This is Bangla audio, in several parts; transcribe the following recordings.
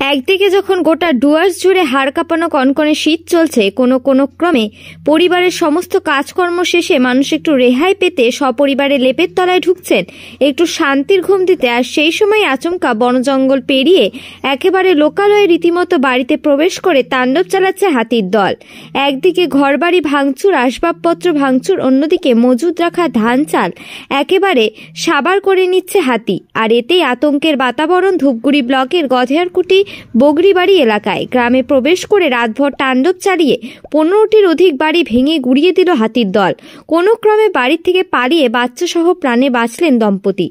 একদিকে যখন গোটা ডুয়ার্স জুড়ে হাড় কাঁপানো কনকনে শীত চলছে, কোনো কোনো ক্রমে পরিবারের সমস্ত কাজকর্ম শেষে মানুষ একটু রেহাই পেতে সপরিবারে লেপের তলায় ঢুকছেন একটু শান্তির ঘুম দিতে। আর সেই সময় আচমকা বনজঙ্গল পেরিয়ে একেবারে লোকালয়ে রীতিমতো বাড়িতে প্রবেশ করে তাণ্ডব চালাচ্ছে হাতির দল। একদিকে ঘরবাড়ি ভাঙচুর, আসবাবপত্র ভাঙচুর, অন্যদিকে মজুদ রাখা ধান চাল একেবারে সাবার করে নিচ্ছে হাতি। আর এতেই আতঙ্কের বাতাবরণ ধূপগুড়ি ব্লকের গধেয়ারকুটি বগরিবাড়ি এলাকায়। গ্রামে প্রবেশ করে রাতভর তাণ্ডব চালিয়ে 15টির অধিক বাড়ি ভেঙে গুড়িয়ে দিল হাতির দল। কোনো ক্রমে বাড়ি থেকে পালিয়ে বাচ্চা সহ প্রাণে বাঁচলেন দম্পতি।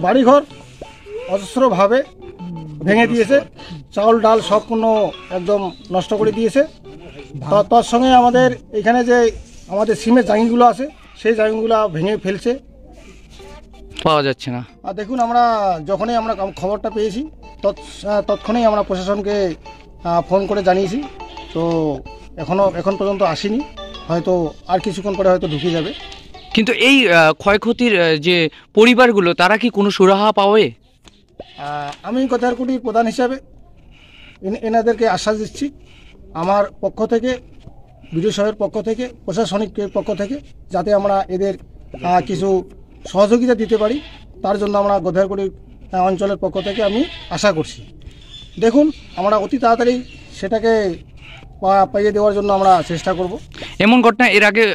বাড়িঘর অজস্র ভাবে ভেঙে দিয়েছে, চাউল ডাল সব কোনো একদম নষ্ট করে দিয়েছে। তার সঙ্গে আমাদের এখানে যে আমাদের সিমের জায়গাগুলো আছে সেই জায়গাগুলো ভেঙে ফেলছে, পাওয়া যাচ্ছে না। আর দেখুন আমরা যখনই আমরা খবরটা পেয়েছি তৎক্ষণেই আমরা প্রশাসনকে ফোন করে জানিয়েছি। তো এখন পর্যন্ত আসেনি, হয়তো আর কিছুক্ষণ পরে হয়তো ঢুকে যাবে। কিন্তু এই ক্ষয়ক্ষতির যে পরিবারগুলো, তারা কি কোনো সুরাহা পাবে? আমি গধেয়ারকুটির প্রধান হিসাবে এনাদেরকে আশ্বাস দিচ্ছি, আমার পক্ষ থেকে, বিডিও সাহেবের পক্ষ থেকে, প্রশাসনিকের পক্ষ থেকে, যাতে আমরা এদের কিছু সহযোগিতা দিতে পারি, তার জন্য আমরা গধেয়ারকুটি অঞ্চলের পক্ষ থেকে আমি আশা করছি। দেখুন আমরা অতি তাড়াতাড়ি সেটাকে পাইয়ে দেওয়ার জন্য আমরা চেষ্টা করব। এমন ঘটনা এর আগে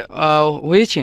হয়েছে?